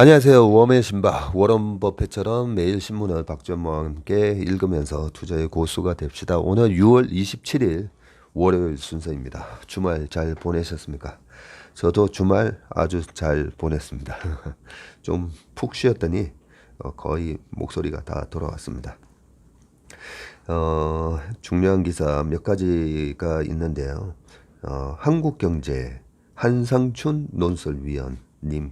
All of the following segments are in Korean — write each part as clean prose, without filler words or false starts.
안녕하세요. 웜의 신바 워런 버핏처럼 매일 신문을 박전모와 함께 읽으면서 투자의 고수가 됩시다. 오늘 6월 27일 월요일 순서입니다. 주말 잘 보내셨습니까? 저도 주말 아주 잘 보냈습니다. 좀 푹 쉬었더니 거의 목소리가 다 돌아왔습니다. 중요한 기사 몇 가지가 있는데요. 한국경제 한상춘 논설위원님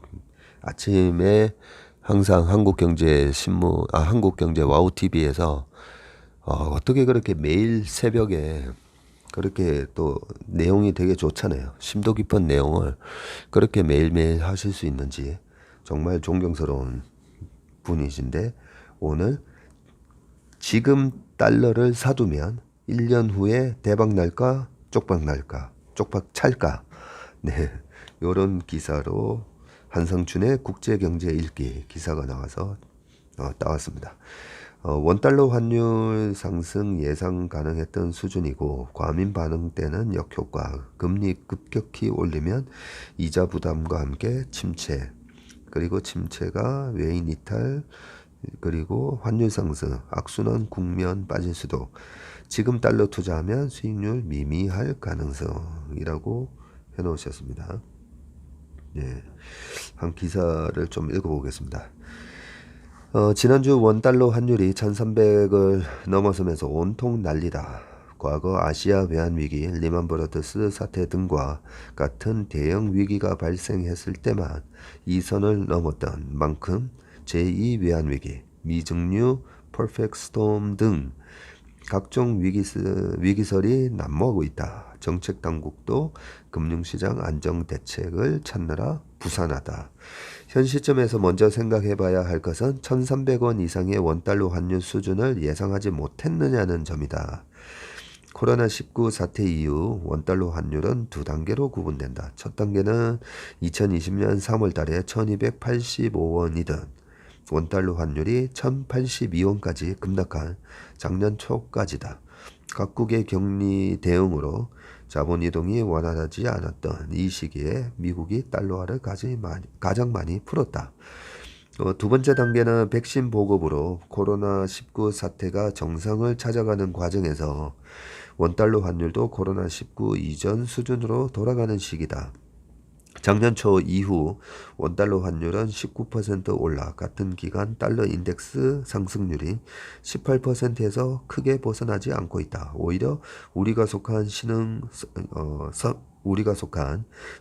아침에 항상 한국경제 와우TV에서 어떻게 그렇게 매일 새벽에 그렇게 또 내용이 되게 좋잖아요. 심도 깊은 내용을 그렇게 매일매일 하실 수 있는지 정말 존경스러운 분이신데 오늘 지금 달러를 사두면 1년 후에 대박 날까 쪽박 날까 쪽박 찰까 네 요런 기사로 한상춘의 국제경제 읽기 기사가 나와서 따왔습니다. 원달러 환율 상승 예상 가능했던 수준이고 과민 반응 때는 역효과 금리 급격히 올리면 이자 부담과 함께 침체 그리고 침체가 외인 이탈 그리고 환율 상승 악순환 국면 빠질 수도 지금 달러 투자하면 수익률 미미할 가능성이라고 해놓으셨습니다. 예, 한 기사를 좀 읽어보겠습니다. 지난주 원달러 환율이 1300을 넘어서면서 온통 난리다. 과거 아시아 외환위기, 리만브러더스 사태 등과 같은 대형 위기가 발생했을 때만 이 선을 넘었던 만큼 제2 외환위기, 미증류, 퍼펙트 스톰 등 각종 위기설이 난무하고 있다. 정책 당국도 금융시장 안정 대책을 찾느라 부산하다. 현 시점에서 먼저 생각해봐야 할 것은 1,300원 이상의 원달러 환율 수준을 예상하지 못했느냐는 점이다. 코로나19 사태 이후 원달러 환율은 두 단계로 구분된다. 첫 단계는 2020년 3월 달에 1285원이던 원달러 환율이 1082원까지 급락한 작년 초까지다. 각국의 격리 대응으로 자본 이동이 원활하지 않았던 이 시기에 미국이 달러화를 가장 많이 풀었다. 두 번째 단계는 백신 보급으로 코로나19 사태가 정상을 찾아가는 과정에서 원달러 환율도 코로나19 이전 수준으로 돌아가는 시기다. 작년 초 이후 원달러 환율은 19% 올라 같은 기간 달러 인덱스 상승률이 18%에서 크게 벗어나지 않고 있다. 오히려 우리가 속한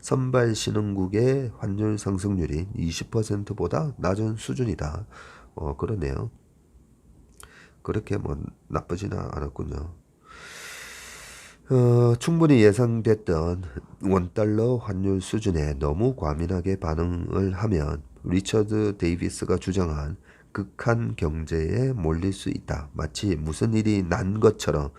선발 신흥국의 환율 상승률이 20%보다 낮은 수준이다. 그러네요. 그렇게 뭐 나쁘지는 않았군요. 충분히 예상됐던 원달러 환율 수준에 너무 과민하게 반응을 하면 리처드 데이비스가 주장한 극한 경제에 몰릴 수 있다. 마치 무슨 일이 난 것처럼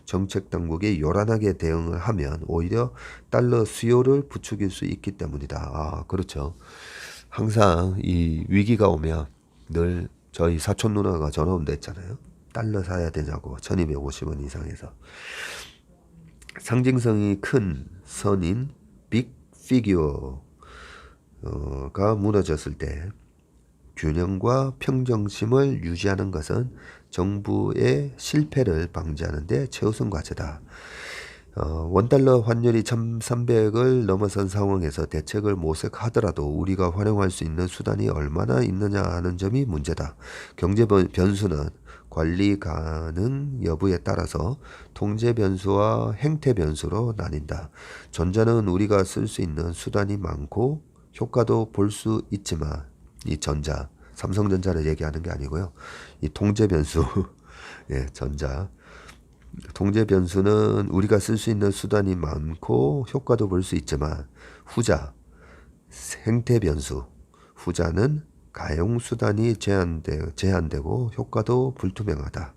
정책 당국이 요란하게 대응을 하면 오히려 달러 수요를 부추길 수 있기 때문이다. 그렇죠. 항상 이 위기가 오면 늘 저희 사촌 누나가 전화 온다 했잖아요. 달러 사야 되냐고 1250원 이상에서. 상징성이 큰 선인 빅 피규어가 무너졌을 때 균형과 평정심을 유지하는 것은 정부의 실패를 방지하는 데 최우선 과제다. 원달러 환율이 1300을 넘어선 상황에서 대책을 모색하더라도 우리가 활용할 수 있는 수단이 얼마나 있느냐 하는 점이 문제다. 경제 변수는 관리 가능 여부에 따라서 통제 변수와 행태 변수로 나뉜다. 전자는 우리가 쓸 수 있는 수단이 많고 효과도 볼 수 있지만 이 전자, 삼성전자를 얘기하는 게 아니고요. 이 통제 변수, 예, 전자. 통제 변수는 우리가 쓸 수 있는 수단이 많고 효과도 볼 수 있지만 후자, 행태 변수, 후자는 가용 수단이 제한되고 효과도 불투명하다.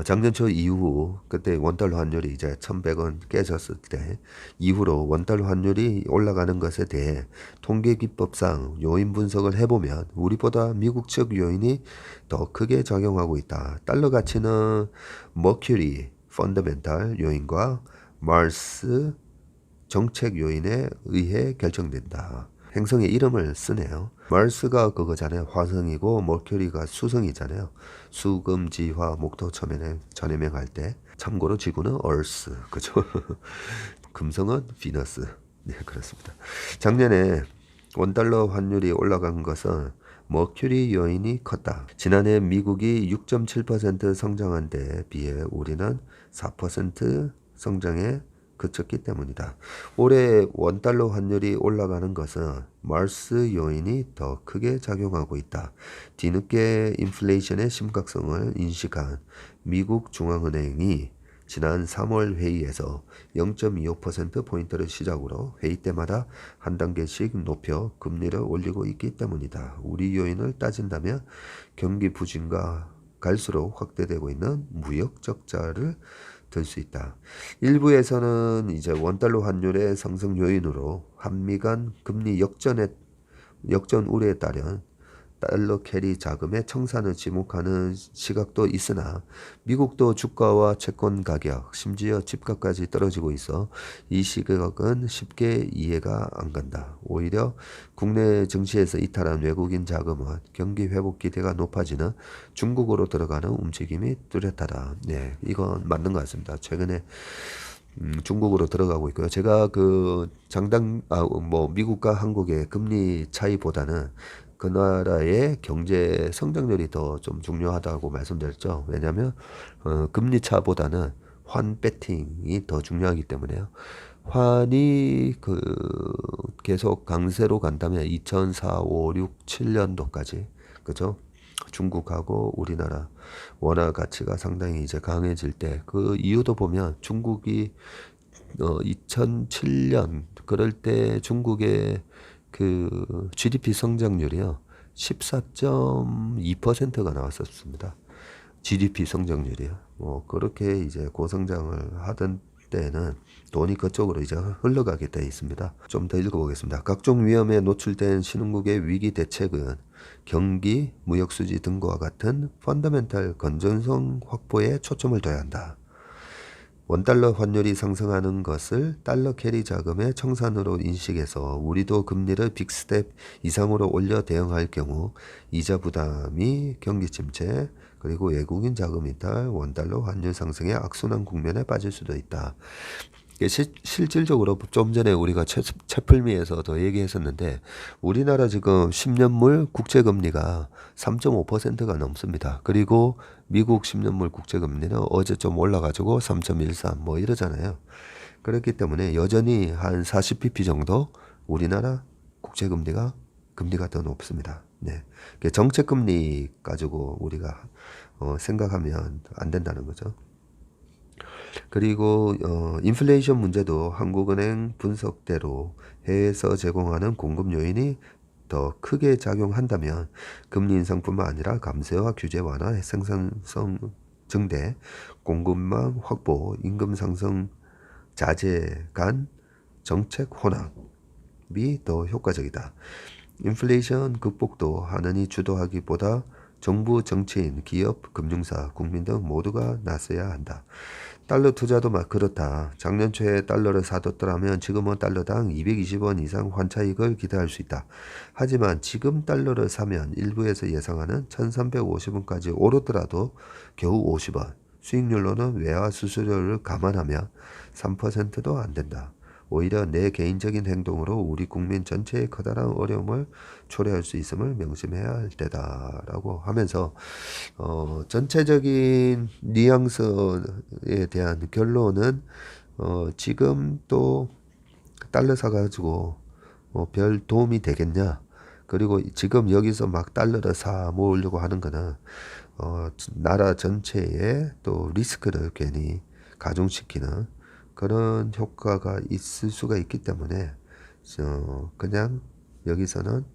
작년 초 이후 그때 원달러 환율이 이제 1,100원 깨졌을 때 이후로 원달러 환율이 올라가는 것에 대해 통계 기법상 요인 분석을 해보면 우리보다 미국 측 요인이 더 크게 작용하고 있다. 달러 가치는 머큐리 펀더멘탈 요인과 마르스 정책 요인에 의해 결정된다. 행성의 이름을 쓰네요. 마스가 그거잖아요. 화성이고 머큐리가 수성이잖아요. 수금지화 목토 천해명할 때. 참고로 지구는 얼스, 그죠? 금성은 비너스. 네, 그렇습니다. 작년에 원달러 환율이 올라간 것은 머큐리 요인이 컸다. 지난해 미국이 6.7% 성장한 데에 비해 우리는 4% 성장에 그쳤기 때문이다. 올해 원달러 환율이 올라가는 것은 마스 요인이 더 크게 작용하고 있다. 뒤늦게 인플레이션의 심각성을 인식한 미국 중앙은행이 지난 3월 회의에서 0.25%포인트를 시작으로 회의 때마다 한 단계씩 높여 금리를 올리고 있기 때문이다. 우리 요인을 따진다면 경기 부진과 갈수록 확대되고 있는 무역 적자를 들 수 있다. 일부에서는 이제 원달러 환율의 상승 요인으로 한미 간 금리 역전 우려에 따른 달러 캐리 자금의 청산을 지목하는 시각도 있으나 미국도 주가와 채권 가격, 심지어 집값까지 떨어지고 있어 이 시각은 쉽게 이해가 안 간다. 오히려 국내 증시에서 이탈한 외국인 자금은 경기 회복 기대가 높아지는 중국으로 들어가는 움직임이 뚜렷하다. 네, 이건 맞는 것 같습니다. 최근에 중국으로 들어가고 있고요. 제가 미국과 한국의 금리 차이보다는 그 나라의 경제 성장률이 더 좀 중요하다고 말씀드렸죠. 왜냐하면 금리 차보다는 환 배팅이 더 중요하기 때문에요. 환이 계속 강세로 간다면 2004, 5, 6, 7년도까지 그죠? 중국하고 우리나라 원화 가치가 상당히 이제 강해질 때 그 이유도 보면 중국이 2007년 그럴 때 중국의 그 GDP 성장률이요 14.2%가 나왔었습니다. GDP 성장률이요. 그렇게 이제 고성장을 하던 때는 돈이 그쪽으로 이제 흘러가게 돼 있습니다. 좀 더 읽어보겠습니다. 각종 위험에 노출된 신흥국의 위기 대책은 경기, 무역 수지 등과 같은 펀더멘탈 건전성 확보에 초점을 둬야 한다. 원달러 환율이 상승하는 것을 달러 캐리 자금의 청산으로 인식해서 우리도 금리를 빅스텝 이상으로 올려 대응할 경우 이자 부담이 경기 침체 그리고 외국인 자금 이탈 원달러 환율 상승의 악순환 국면에 빠질 수도 있다. 실질적으로 좀 전에 우리가 채플미에서 더 얘기했었는데 우리나라 지금 10년물 국채금리가 3.5%가 넘습니다. 그리고 미국 10년물 국채금리는 어제 좀 올라가지고 3.13 뭐 이러잖아요. 그렇기 때문에 여전히 한 40bp 정도 우리나라 국채금리가 더 높습니다. 네. 정책금리 가지고 우리가 생각하면 안 된다는 거죠. 그리고 인플레이션 문제도 한국은행 분석대로 해외에서 제공하는 공급 요인이 더 크게 작용한다면 금리 인상뿐만 아니라 감세와 규제 완화, 생산성 증대, 공급망 확보, 임금 상승 자제 간 정책 혼합이 더 효과적이다. 인플레이션 극복도 하느니 주도하기보다 정부, 정치인, 기업, 금융사, 국민 등 모두가 나서야 한다. 달러 투자도 막 그렇다. 작년 초에 달러를 사뒀더라면 지금은 달러당 220원 이상 환차익을 기대할 수 있다. 하지만 지금 달러를 사면 일부에서 예상하는 1350원까지 오르더라도 겨우 50원. 수익률로는 외화 수수료를 감안하면 3%도 안 된다. 오히려 내 개인적인 행동으로 우리 국민 전체의 커다란 어려움을 초래할 수 있음을 명심해야 할 때다라고 하면서 전체적인 뉘앙스에 대한 결론은 지금 또 달러 사가지고 별 도움이 되겠냐. 그리고 지금 여기서 막 달러를 사 모으려고 하는 거는 나라 전체에 또 리스크를 괜히 가중시키는 그런 효과가 있을 수가 있기 때문에 그냥 여기서는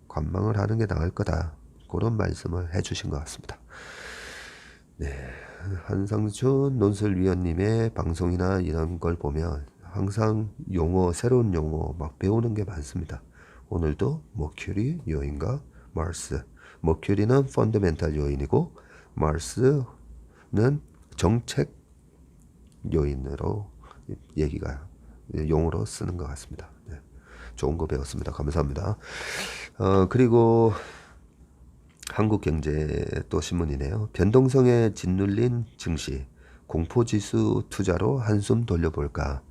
관망을 하는 게 나을 거다. 그런 말씀을 해주신 것 같습니다. 네, 한상준 논술위원님의 방송이나 이런 걸 보면 항상 새로운 용어 막 배우는 게 많습니다. 오늘도 머큐리 요인과 마스. 머큐리는 펀더멘탈 요인이고 마스는 정책 요인으로 용어로 쓰는 것 같습니다. 네. 좋은 거 배웠습니다. 감사합니다. 그리고 한국경제 또 신문이네요. 변동성에 짓눌린 증시, 공포지수 투자로 한숨 돌려볼까.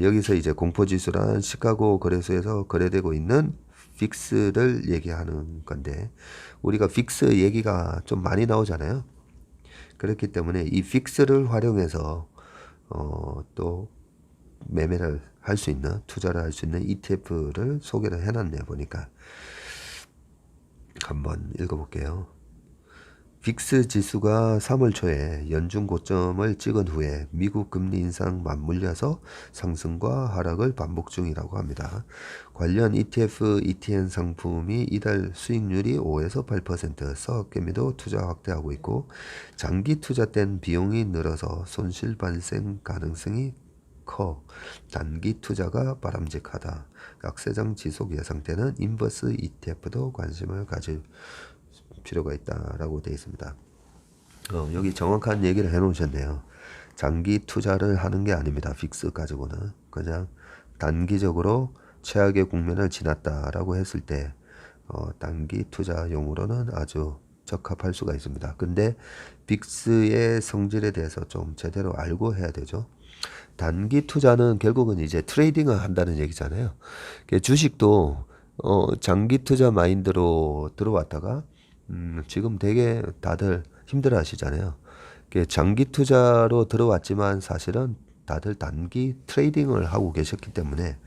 여기서 이제 공포지수란 시카고 거래소에서 거래되고 있는 픽스를 얘기하는 건데, 우리가 픽스 얘기가 좀 많이 나오잖아요. 그렇기 때문에 이 픽스를 활용해서 또 매매를 할 수 있는, 투자를 할 수 있는 ETF를 소개를 해놨네요. 보니까 한번 읽어볼게요. 빅스 지수가 3월 초에 연중 고점을 찍은 후에 미국 금리 인상 맞물려서 상승과 하락을 반복 중이라고 합니다. 관련 ETF, ETN 상품이 이달 수익률이 5에서 8%, 서학개미도 투자 확대하고 있고 장기 투자된 비용이 늘어서 손실 발생 가능성이 커 단기 투자가 바람직하다. 약세장 지속 예상되는 인버스 ETF도 관심을 가질 필요가 있다라고 되어 있습니다. 여기 정확한 얘기를 해놓으셨네요. 장기 투자를 하는 게 아닙니다. 픽스 가지고는 그냥 단기적으로 최악의 국면을 지났다라고 했을 때 단기 투자용으로는 아주 적합할 수가 있습니다. 근데 빅스의 성질에 대해서 좀 제대로 알고 해야 되죠. 단기 투자는 결국은 이제 트레이딩을 한다는 얘기잖아요. 주식도 장기 투자 마인드로 들어왔다가 지금 되게 다들 힘들어 하시잖아요. 장기 투자로 들어왔지만 사실은 다들 단기 트레이딩을 하고 계셨기 때문에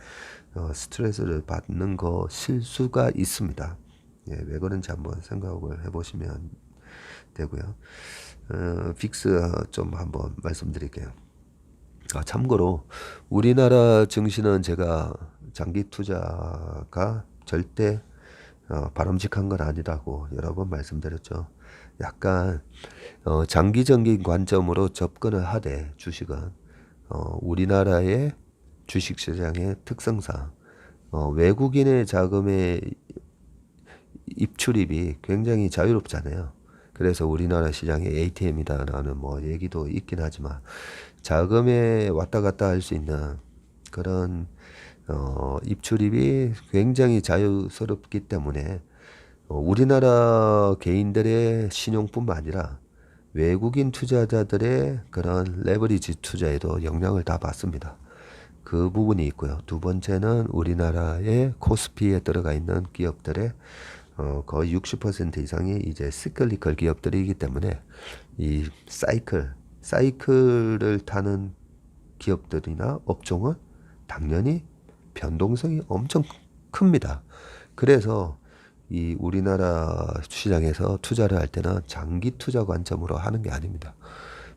스트레스를 받는 것일 수가 있습니다. 예, 왜 그런지 한번 생각을 해보시면 되고요. 빅스 좀 한번 말씀드릴게요. 참고로 우리나라 증시는 제가 장기 투자가 절대 바람직한 건 아니라고 여러 번 말씀드렸죠. 약간 장기적인 관점으로 접근을 하되 주식은 우리나라의 주식시장의 특성상 외국인의 자금의 입출입이 굉장히 자유롭잖아요. 그래서 우리나라 시장의 ATM이다라는 뭐 얘기도 있긴 하지만 자금에 왔다 갔다 할 수 있는 그런 입출입이 굉장히 자유스럽기 때문에 우리나라 개인들의 신용뿐만 아니라 외국인 투자자들의 그런 레버리지 투자에도 영향을 다 받습니다. 그 부분이 있고요. 두 번째는 우리나라의 코스피에 들어가 있는 기업들의 거의 60% 이상이 이제 시클리컬 기업들이기 때문에 이 사이클을 타는 기업들이나 업종은 당연히 변동성이 엄청 큽니다. 그래서 이 우리나라 시장에서 투자를 할 때는 장기 투자 관점으로 하는 게 아닙니다.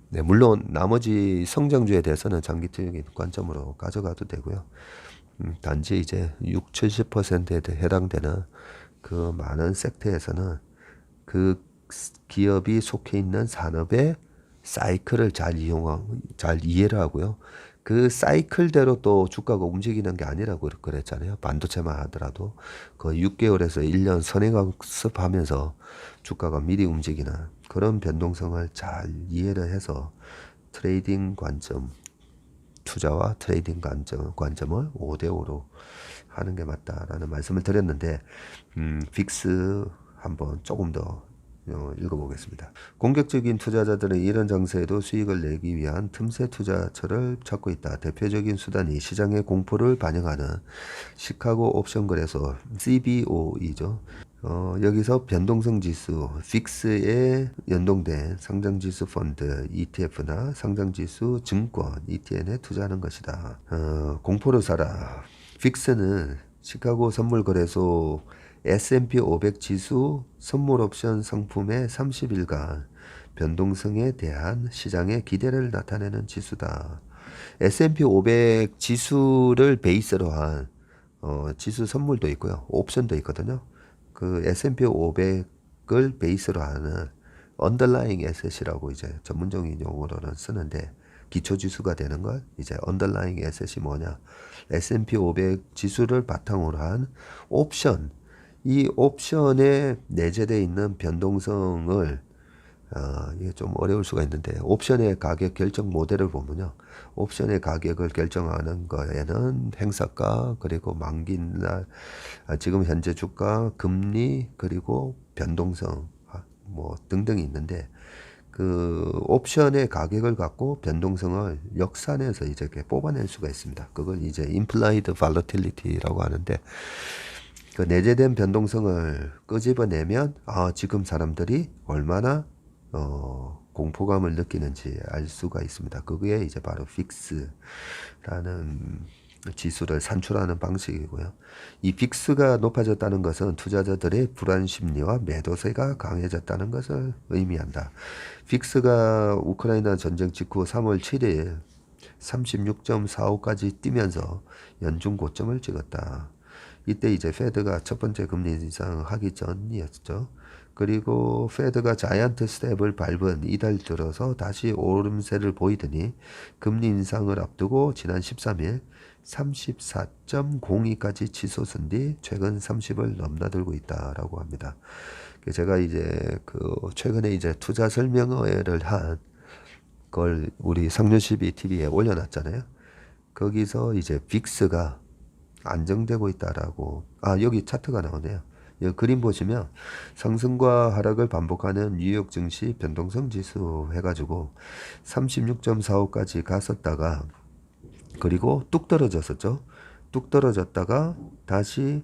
네, 물론 나머지 성장주에 대해서는 장기 투자 관점으로 가져가도 되고요. 단지 이제 6, 70%에 해당되는 그 많은 섹터에서는 그 기업이 속해 있는 산업의 사이클을 잘 이해를 하고요. 그 사이클대로 또 주가가 움직이는 게 아니라고 그랬잖아요. 반도체만 하더라도 거의 6개월에서 1년 선행학습하면서 주가가 미리 움직이는 그런 변동성을 잘 이해를 해서 트레이딩 관점, 투자와 트레이딩 관점을 5대5로 하는 게 맞다라는 말씀을 드렸는데 빅스 한번 조금 더 읽어보겠습니다. 공격적인 투자자들은 이런 장세에도 수익을 내기 위한 틈새 투자처를 찾고 있다. 대표적인 수단이 시장의 공포를 반영하는 시카고 옵션 거래소 CBO이죠. 여기서 변동성 지수, 픽스에 연동된 상장지수 펀드, ETF나 상장지수 증권, ETN에 투자하는 것이다. 공포를 사라. 픽스는 시카고 선물거래소 S&P 500 지수 선물 옵션 상품의 30일간 변동성에 대한 시장의 기대를 나타내는 지수다. S&P 500 지수를 베이스로 한 지수 선물도 있고요. 옵션도 있거든요. 그 S&P 500을 베이스로 하는 언더라잉 에셋이라고 이제 전문적인 용어로는 쓰는데 기초지수가 되는 걸 이제 언더라잉 에셋이 뭐냐? S&P 500 지수를 바탕으로 한 옵션. 이 옵션에 내재되어 있는 변동성을 이게 좀 어려울 수가 있는데 옵션의 가격 결정 모델을 보면요. 옵션의 가격을 결정하는 거에는 행사가 그리고 만기날 지금 현재 주가 금리 그리고 변동성 뭐 등등이 있는데 그 옵션의 가격을 갖고 변동성을 역산해서 이제 이렇게 뽑아낼 수가 있습니다. 그걸 이제 implied volatility라고 하는데 그 내재된 변동성을 끄집어내면 지금 사람들이 얼마나 공포감을 느끼는지 알 수가 있습니다. 그게 이제 바로 픽스라는 지수를 산출하는 방식이고요. 이 픽스가 높아졌다는 것은 투자자들의 불안 심리와 매도세가 강해졌다는 것을 의미한다. 픽스가 우크라이나 전쟁 직후 3월 7일 36.45까지 뛰면서 연중 고점을 찍었다. 이때 이제 페드가 첫 번째 금리 인상 하기 전이었죠. 그리고 페드가 자이언트 스텝을 밟은 이달 들어서 다시 오름세를 보이더니 금리 인상을 앞두고 지난 13일 34.02까지 치솟은 뒤 최근 30을 넘나들고 있다라고 합니다. 제가 이제 그 최근에 이제 투자 설명회를 한 걸 우리 상류CB TV에 올려놨잖아요. 거기서 이제 빅스가 안정되고 있다라고 여기 차트가 나오네요. 여기 그림 보시면 상승과 하락을 반복하는 뉴욕 증시 변동성 지수 해가지고 36.45까지 갔었다가 그리고 뚝 떨어졌었죠. 뚝 떨어졌다가 다시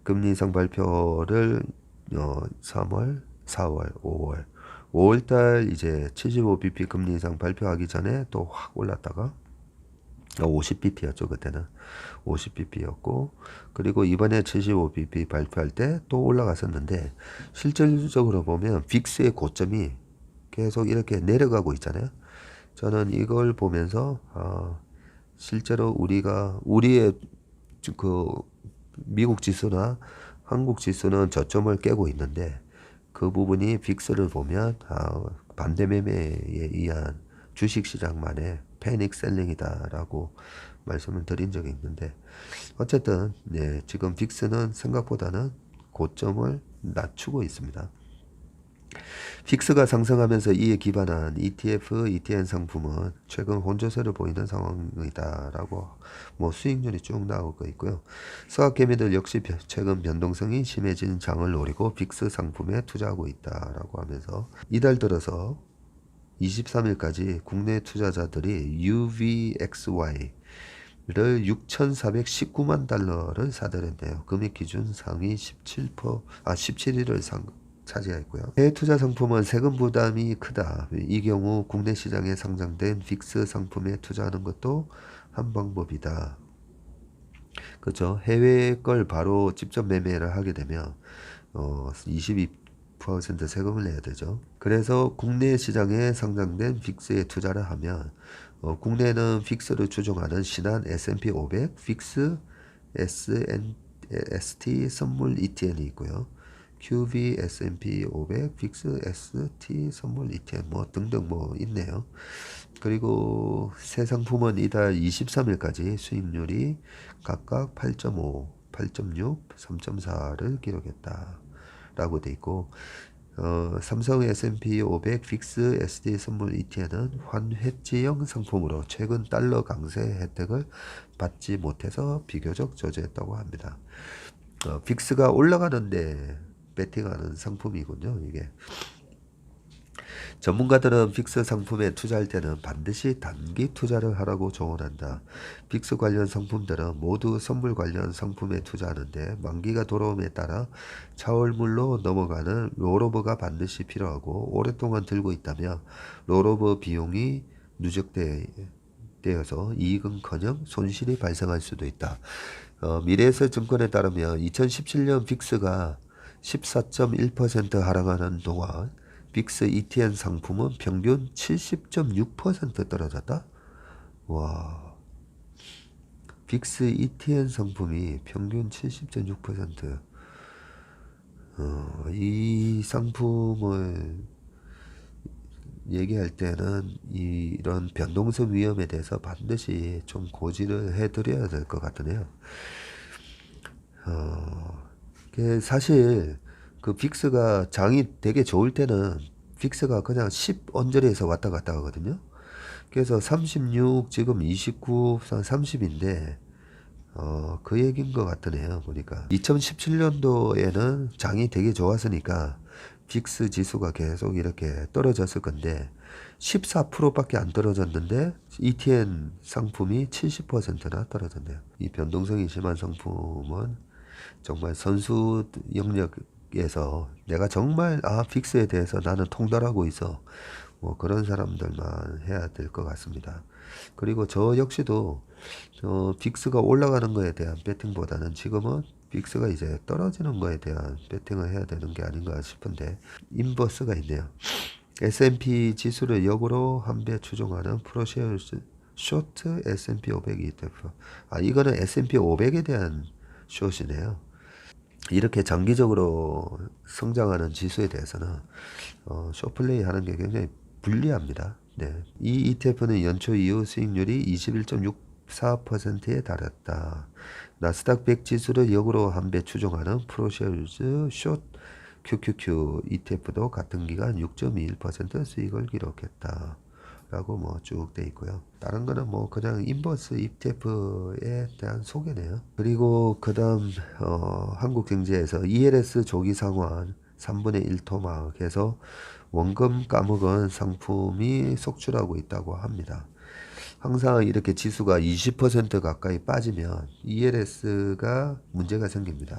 금리 인상 발표를 3월, 4월, 5월 5월달 이제 75bp 금리 인상 발표하기 전에 또 확 올랐다가 50bp였죠. 그때는 50bp였고 그리고 이번에 75bp 발표할 때 또 올라갔었는데 실질적으로 보면 빅스의 고점이 계속 이렇게 내려가고 있잖아요. 저는 이걸 보면서 실제로 우리의 그 미국 지수나 한국 지수는 저점을 깨고 있는데 그 부분이 빅스를 보면 반대 매매에 의한 주식시장만의 패닉 셀링이다라고 말씀을 드린 적이 있는데 어쨌든 지금 빅스는 생각보다는 고점을 낮추고 있습니다. 픽스가 상승하면서 이에 기반한 ETF, ETN 상품은 최근 혼조세를 보이는 상황이다라고 수익률이 쭉 나오고 있고요. 서학개미들 역시 최근 변동성이 심해진 장을 노리고 빅스 상품에 투자하고 있다라고 하면서 이달 들어서 23일까지 국내 투자자들이 UVXY 를 6,419만 달러를 사들였네요. 금액 기준 상위 17위를 차지했고요. 해외 투자 상품은 세금 부담이 크다. 이 경우 국내 시장에 상장된 픽스 상품에 투자하는 것도 한 방법이다. 그렇죠. 해외 걸 바로 직접 매매를 하게 되면 22% 세금을 내야 되죠. 그래서 국내 시장에 상장된 픽스에 투자를 하면 국내는 픽스를 추종하는 신한 S&P 500 픽스 ST 선물 ETN이 있고요. QB S&P 500 픽스 ST 선물 ETF 등등 있네요. 그리고 새 상품은 이달 23일까지 수익률이 각각 8.5, 8.6, 3.4를 기록했다라고 돼 있고 삼성 S&P 500 픽스 SD 선물 ETN은 환해지형 상품으로 최근 달러 강세 혜택을 받지 못해서 비교적 저조했다고 합니다. 픽스가 올라가는데 베팅하는 상품이군요. 이게 전문가들은 픽스 상품에 투자할 때는 반드시 단기 투자를 하라고 조언한다. 픽스 관련 상품들은 모두 선물 관련 상품에 투자하는데 만기가 돌아옴에 따라 차월물로 넘어가는 롤오버가 반드시 필요하고 오랫동안 들고 있다면 롤오버 비용이 누적되어서 이익은커녕 손실이 발생할 수도 있다. 미래에셋증권에 따르면 2017년 픽스가 14.1% 하락하는 동안 빅스 ETN 상품은 평균 70.6% 떨어졌다? 와. 빅스 ETN 상품이 평균 70.6%. 이 상품을 얘기할 때는 이런 변동성 위험에 대해서 반드시 좀 고지를 해드려야 될 것 같으네요. 사실 그 빅스가 장이 되게 좋을 때는 빅스가 그냥 10 언저리에서 왔다 갔다 하거든요. 그래서 36 지금 29 30인데 그 얘기인 것 같으네요. 보니까 2017년도에는 장이 되게 좋았으니까 빅스 지수가 계속 이렇게 떨어졌을 건데 14%밖에 안 떨어졌는데 ETN 상품이 70%나 떨어졌네요. 이 변동성이 심한 상품은 정말 선수 영역에서 내가 정말 빅스에 대해서 나는 통달하고 있어, 뭐 그런 사람들만 해야 될 것 같습니다. 그리고 저 역시도 빅스가 올라가는 거에 대한 배팅보다는 지금은 빅스가 이제 떨어지는 거에 대한 배팅을 해야 되는 게 아닌가 싶은데, 인버스가 있네요. S&P 지수를 역으로 한 배 추종하는 프로쉐어스 쇼트 S&P 500 ETF. 이거는 S&P 500에 대한 숏이네요. 이렇게 장기적으로 성장하는 지수에 대해서는 숏플레이 하는 게 굉장히 불리합니다. 네. 이 ETF는 연초 이후 수익률이 21.64%에 달했다. 나스닥 100 지수를 역으로 한 배 추종하는 프로쉐어스 숏 QQQ ETF도 같은 기간 6.21% 수익을 기록했다. 라고 뭐 쭉 돼 있고요. 다른 거는 뭐 그냥 인버스 ETF에 대한 소개네요. 그리고 그 다음 한국경제에서 ELS 조기 상환 3분의 1 토막해서 원금 까먹은 상품이 속출하고 있다고 합니다. 항상 이렇게 지수가 20% 가까이 빠지면 ELS가 문제가 생깁니다.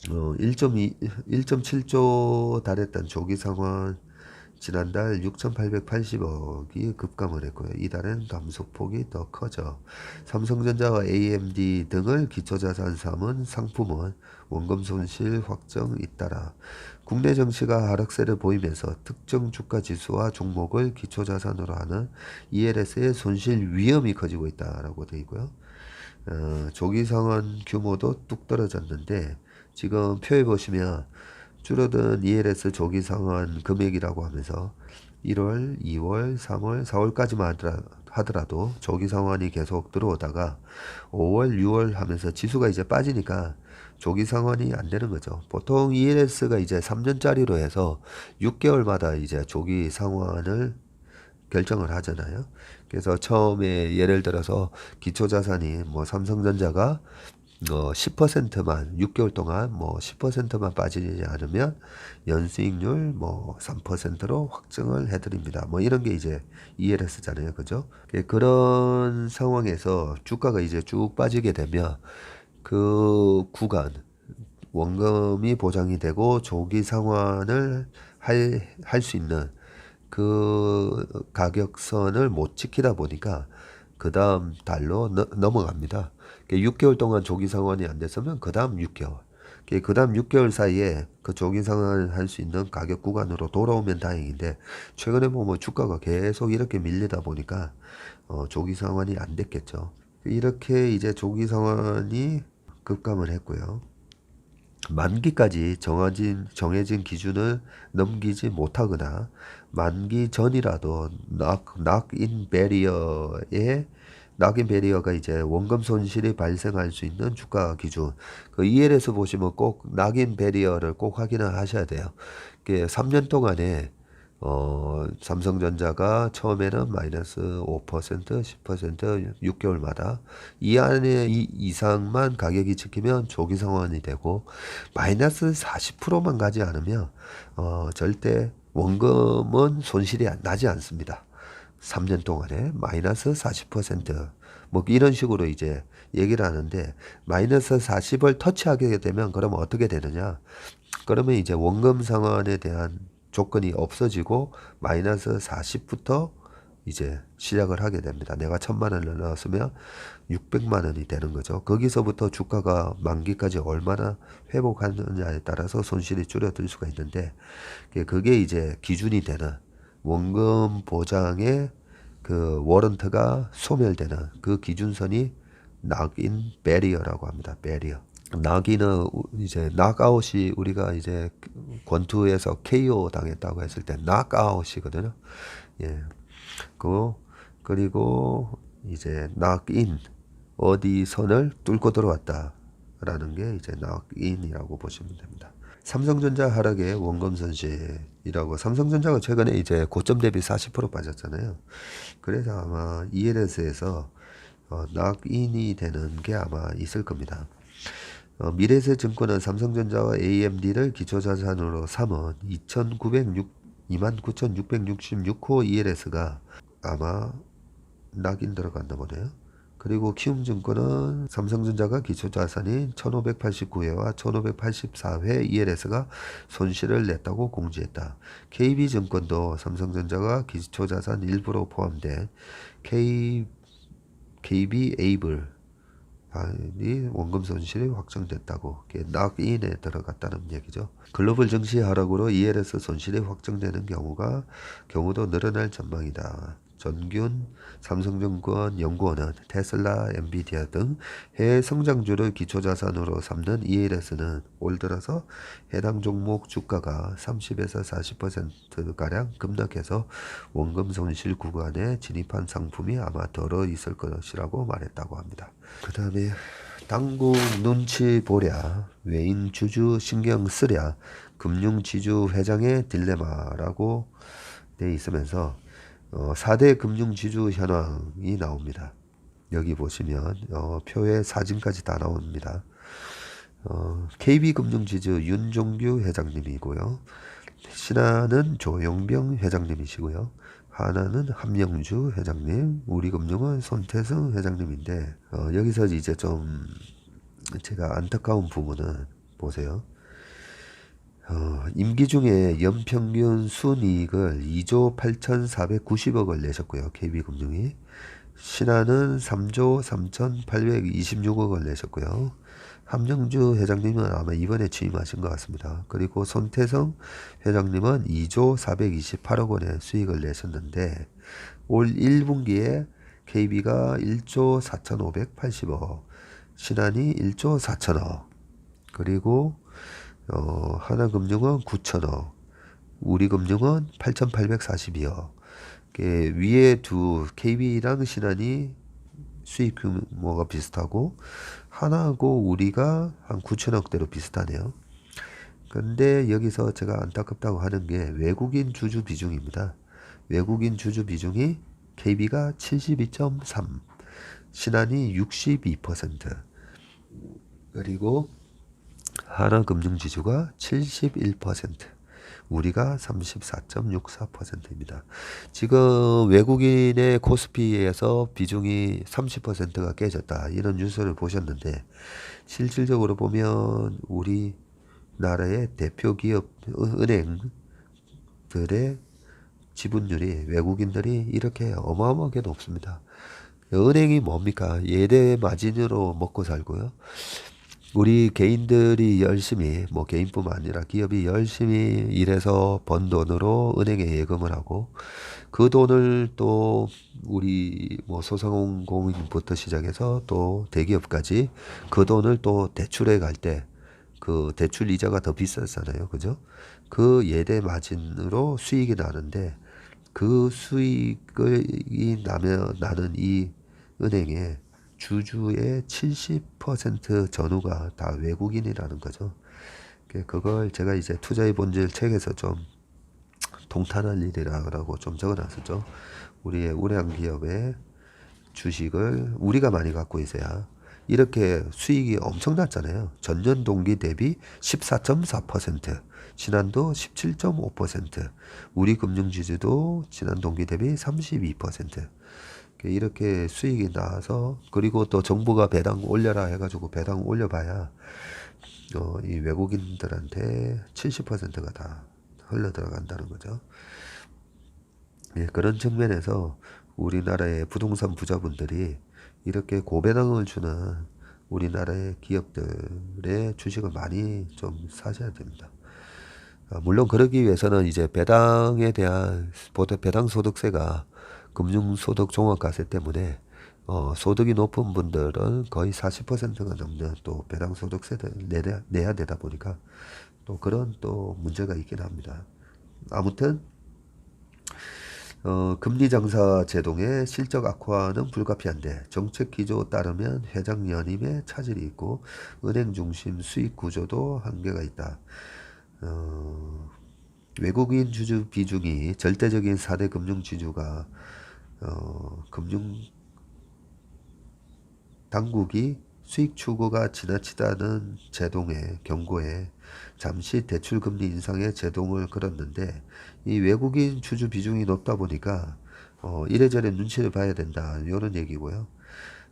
1.7조 달했던 조기 상환 지난달 6,880억이 급감을 했고요. 이달엔 감소폭이 더 커져 삼성전자와 AMD 등을 기초자산 삼은 상품은 원금 손실 확정 잇따라 국내 증시가 하락세를 보이면서 특정 주가 지수와 종목을 기초자산으로 하는 ELS의 손실 위험이 커지고 있다라고 되어 있고요. 조기 상환 규모도 뚝 떨어졌는데 지금 표에 보시면 줄어든 ELS 조기 상환 금액이라고 하면서 1월, 2월, 3월, 4월까지만 하더라도 조기 상환이 계속 들어오다가 5월, 6월 하면서 지수가 이제 빠지니까 조기 상환이 안 되는 거죠. 보통 ELS가 이제 3년짜리로 해서 6개월마다 이제 조기 상환을 결정을 하잖아요. 그래서 처음에 예를 들어서 기초자산이 뭐 삼성전자가 10%만 6개월 동안 뭐 10%만 빠지지 않으면 연수익률 뭐 3%로 확정을 해드립니다. 뭐 이런 게 이제 ELS잖아요, 그죠? 그런 상황에서 주가가 이제 쭉 빠지게 되면 그 구간 원금이 보장이 되고 조기 상환을 할 수 있는 그 가격선을 못 지키다 보니까 그 다음 달로 넘어갑니다. 6개월 동안 조기 상환이 안 됐으면 그 다음 6개월. 그 다음 6개월 사이에 그 조기 상환을 할 수 있는 가격 구간으로 돌아오면 다행인데, 최근에 보면 주가가 계속 이렇게 밀리다 보니까 조기 상환이 안 됐겠죠. 이렇게 이제 조기 상환이 급감을 했고요. 만기까지 정해진 기준을 넘기지 못하거나 만기 전이라도 락인 베리어가 이제 원금 손실이 발생할 수 있는 주가 기준. 그 EL에서 보시면 꼭 락인 베리어를 꼭 확인을 하셔야 돼요. 3년 동안에 삼성전자가 처음에는 마이너스 5%, 10%, 6개월마다 이 안에 이상만 가격이 찍히면 조기 상환이 되고, 마이너스 40%만 가지 않으면 절대 원금은 손실이 나지 않습니다. 3년 동안에 마이너스 40%뭐 이런 식으로 이제 얘기를 하는데, 마이너스 40을 터치하게 되면 그러면 어떻게 되느냐? 그러면 이제 원금 상환에 대한 조건이 없어지고 마이너스 40부터 이제 시작을 하게 됩니다. 내가 1,000만 원을 넣었으면 600만 원이 되는 거죠. 거기서부터 주가가 만기까지 얼마나 회복하느냐에 따라서 손실이 줄어들 수가 있는데, 그게 이제 기준이 되는 원금 보장의 그 워런트가 소멸되는 그 기준선이 락인 베리어라고 합니다. 베리어. 낙인은 이제 낙아웃이, 우리가 이제 권투에서 KO 당했다고 했을 때 낙아웃이거든요. 예. 그리고 이제 낙인, 어디 선을 뚫고 들어왔다라는 게 이제 낙인이라고 보시면 됩니다. 삼성전자 하락의 원금 손실이라고. 삼성전자가 최근에 이제 고점 대비 40% 빠졌잖아요. 그래서 아마 ELS에서 낙인이 되는 게 아마 있을 겁니다. 미래에셋증권은 삼성전자와 AMD를 기초자산으로 삼은 29,666호 ELS가 아마 낙인 들어갔나 보네요. 그리고 키움증권은 삼성전자가 기초자산인 1589회와 1584회 ELS가 손실을 냈다고 공지했다. KB증권도 삼성전자가 기초자산 일부로 포함된 KB에이블 이 원금 손실이 확정됐다고 낙인에 들어갔다는 얘기죠. 글로벌 증시 하락으로 ELS 손실이 확정되는 경우도 늘어날 전망이다. 전균 삼성증권 연구원은 테슬라, 엔비디아 등 해외 성장주를 기초자산으로 삼는 ELS는 올 들어서 해당 종목 주가가 30에서 40%가량 급락해서 원금 손실 구간에 진입한 상품이 아마 덜어 있을 것이라고 말했다고 합니다. 그 다음에 당국 눈치 보랴, 외인 주주 신경 쓰랴, 금융지주 회장의 딜레마라고 돼 있으면서 4대 금융지주 현황이 나옵니다. 여기 보시면 표에 사진까지 다 나옵니다. KB금융지주 윤종규 회장님이고요. 신한은 조용병 회장님이시고요. 하나는 함영주 회장님, 우리금융은 손태성 회장님인데 여기서 이제 좀 제가 안타까운 부분은 보세요. 임기 중에 연평균 순이익을 2조 8,490억을 내셨고요. KB금융이. 신한은 3조 3,826억을 내셨고요. 함영주 회장님은 아마 이번에 취임하신 것 같습니다. 그리고 손태성 회장님은 2조 428억 원의 수익을 내셨는데 올 1분기에 KB가 1조 4,580억, 신한이 1조 4천억, 그리고 하나금융은 9천억, 우리금융은 8,842억. 위에 두 KB랑 신한이 수익 규모가 비슷하고 하나하고 우리가 한 9천억대로 비슷하네요. 근데 여기서 제가 안타깝다고 하는 게 외국인 주주 비중입니다. 외국인 주주 비중이 KB가 72.3, 신한이 62%, 그리고 하나금융지주가 71%, 우리가 34.64%입니다. 지금 외국인의 코스피에서 비중이 30%가 깨졌다, 이런 뉴스를 보셨는데 실질적으로 보면 우리나라의 대표 기업 은행들의 지분율이 외국인들이 이렇게 어마어마하게 높습니다. 은행이 뭡니까? 예대 마진으로 먹고 살고요. 우리 개인들이 열심히, 개인뿐만 아니라 기업이 열심히 일해서 번 돈으로 은행에 예금을 하고 그 돈을 또 우리 소상공인부터 시작해서 또 대기업까지 그 돈을 또 대출해 갈 때 그 대출 이자가 더 비싸잖아요. 그죠? 그 예대 마진으로 수익이 나는데 그 수익이 나는 이 은행에 주주의 70% 전후가 다 외국인이라는 거죠. 그걸 제가 이제 투자의 본질 책에서 좀 동탄할 일이라고 좀 적어놨었죠. 우리의 우량 기업의 주식을 우리가 많이 갖고 있어야 이렇게 수익이 엄청났잖아요. 전년 동기 대비 14.4%, 지난도 17.5%, 우리 금융지주도 지난 동기 대비 32%. 이렇게 수익이 나와서, 그리고 또 정부가 배당 올려라 해가지고 배당 올려봐야 이 외국인들한테 70%가 다 흘러 들어간다는 거죠. 그런 측면에서 우리나라의 부동산 부자분들이 이렇게 고배당을 주는 우리나라의 기업들의 주식을 많이 좀 사셔야 됩니다. 물론 그러기 위해서는 이제 배당에 대한 배당 소득세가 금융소득 종합과세 때문에 소득이 높은 분들은 거의 40%가 넘는 또 배당 소득세를 내야 되다 보니까 또 그런 또 문제가 있긴 합니다. 아무튼 금리 장사 제동의 실적 악화는 불가피한데 정책 기조 따르면 회장 연임에 차질이 있고 은행 중심 수익 구조도 한계가 있다. 어, 외국인 주주 비중이 절대적인 4대 금융 지주가 금융 당국이 수익 추구가 지나치다는 제동에 경고에 잠시 대출 금리 인상에 제동을 걸었는데 이 외국인 주주 비중이 높다 보니까 이래저래 눈치를 봐야 된다 이런 얘기고요.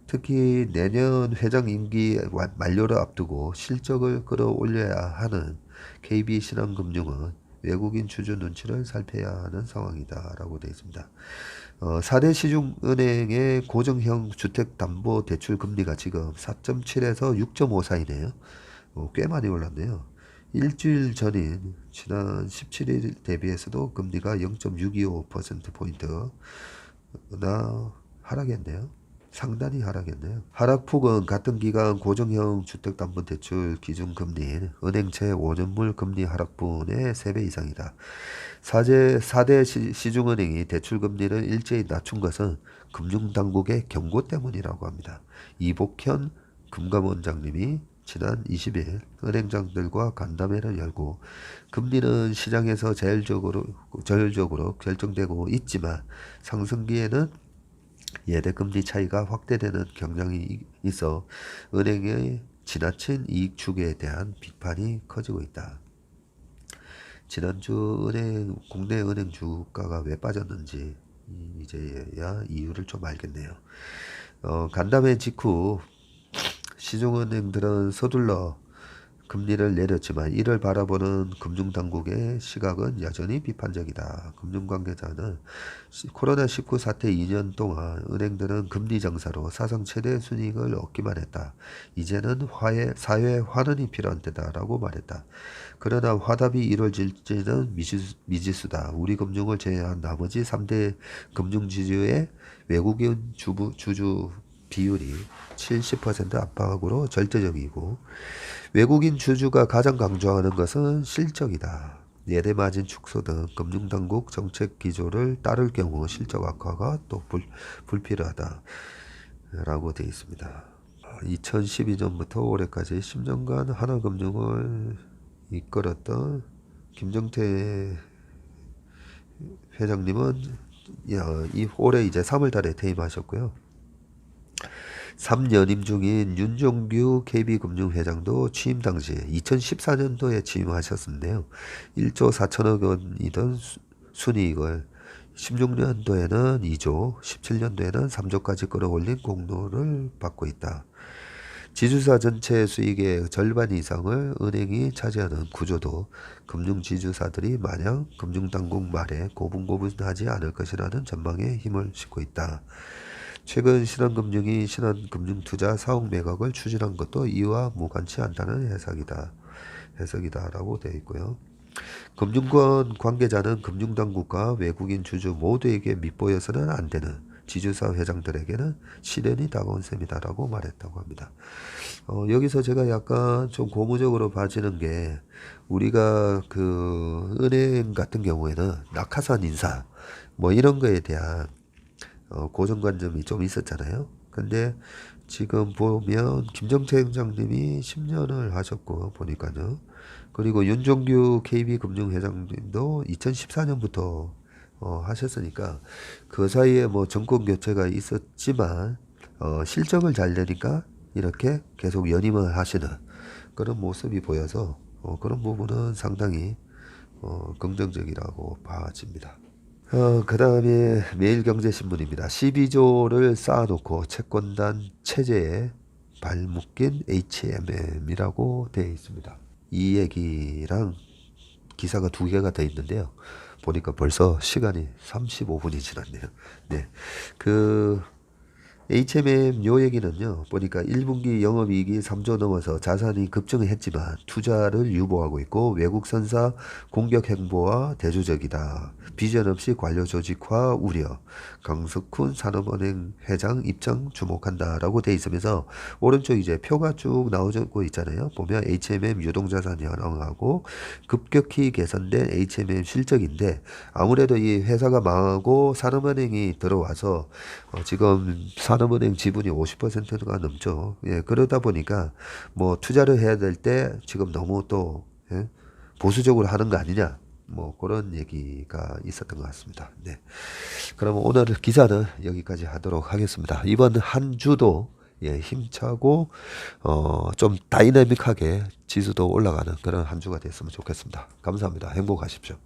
특히 내년 회장 임기 만료를 앞두고 실적을 끌어올려야 하는 KB신한금융은 외국인 주주 눈치를 살펴야 하는 상황이다라고 되어 있습니다. 4대 시중은행의 고정형 주택담보대출 금리가 지금 4.7에서 6.5 사이네요. 꽤 많이 올랐네요. 일주일 전인 지난 17일 대비해서도 금리가 0.625%포인트나 하락했네요. 상당히 하락했네요. 하락폭은 같은 기간 고정형 주택담보대출 기준금리인 은행채 5년물 금리 하락분의 3배 이상이다. 4대 시중은행이 대출금리를 일제히 낮춘 것은 금융당국의 경고 때문이라고 합니다. 이복현 금감원장님이 지난 20일 은행장들과 간담회를 열고 금리는 시장에서 저율적으로 결정되고 있지만 상승기에는 예대금리 차이가 확대되는 경향이 있어 은행의 지나친 이익 추구에 대한 비판이 커지고 있다. 지난주 국내 은행 주가가 왜 빠졌는지 이제야 이유를 좀 알겠네요. 간담회 직후 시중은행들은 서둘러 금리를 내렸지만 이를 바라보는 금융당국의 시각은 여전히 비판적이다. 금융관계자는 코로나19 사태 2년 동안 은행들은 금리 정사로 사상 최대 순이익을 얻기만 했다. 이제는 사회 환원이 필요한 때다라고 말했다. 그러나 화답이 이루어질지는 미지수다. 우리 금융을 제외한 나머지 3대 금융지주의 외국인 주주 비율이 70% 안팎으로 절대적이고 외국인 주주가 가장 강조하는 것은 실적이다. 예대 마진 축소 등 금융당국 정책 기조를 따를 경우 실적 악화가 또 불필요하다 라고 되어 있습니다. 2012년부터 올해까지 10년간 하나금융을 이끌었던 김정태 회장님은 올해 이제 3월달에 퇴임하셨고요. 3연임 중인 윤종규 KB금융회장도 취임 당시 2014년도에 취임하셨는데요. 1조 4천억 원이던 순이익을 16년도에는 2조, 17년도에는 3조까지 끌어올린 공로를 받고 있다. 지주사 전체 수익의 절반 이상을 은행이 차지하는 구조도 금융지주사들이 마냥 금융당국 말에 고분고분하지 않을 것이라는 전망에 힘을 싣고 있다. 최근 신한금융이 신한금융투자 사옥 매각을 추진한 것도 이와 무관치 않다는 해석이다라고 되어 있고요. 금융권 관계자는 금융당국과 외국인 주주 모두에게 밑보여서는 안 되는 지주사 회장들에게는 시련이 다가온 셈이다라고 말했다고 합니다. 여기서 제가 약간 좀 고무적으로 봐지는 게 우리가 그 은행 같은 경우에는 낙하산 인사 뭐 이런 거에 대한 고정관념이 좀 있었잖아요. 근데 지금 보면 김정태 회장님이 10년을 하셨고 보니까요. 그리고 윤종규 KB금융회장님도 2014년부터 하셨으니까 그 사이에 뭐 정권 교체가 있었지만 실적을 잘 내니까 이렇게 계속 연임을 하시는 그런 모습이 보여서 그런 부분은 상당히 긍정적이라고 봐집니다. 그 다음에 매일경제신문입니다. 12조를 쌓아놓고 채권단 체제에 발묶인 HMM이라고 되어 있습니다. 이 얘기랑 기사가 두 개가 더 있는데요. 보니까 벌써 시간이 35분이 지났네요. 네. HMM 요 얘기는요. 보니까 1분기 영업이익이 3조 넘어서 자산이 급증했지만 투자를 유보하고 있고 외국 선사 공격 행보와 대조적이다. 비전 없이 관료 조직화 우려. 강석훈 산업은행 회장 입장 주목한다라고 돼 있으면서 오른쪽 이제 표가 쭉 나오고 있잖아요. 보면 HMM 유동자산 현황하고 급격히 개선된 HMM 실적인데 아무래도 이 회사가 망하고 산업은행이 들어와서 지금 산업은행 지분이 50%가 넘죠. 예, 그러다 보니까 뭐 투자를 해야 될 때 지금 너무 또 보수적으로 하는 거 아니냐. 뭐 그런 얘기가 있었던 것 같습니다. 네. 그러면 오늘 기사는 여기까지 하도록 하겠습니다. 이번 한 주도 예, 힘차고 좀 다이내믹하게 지수도 올라가는 그런 한 주가 됐으면 좋겠습니다. 감사합니다. 행복하십시오.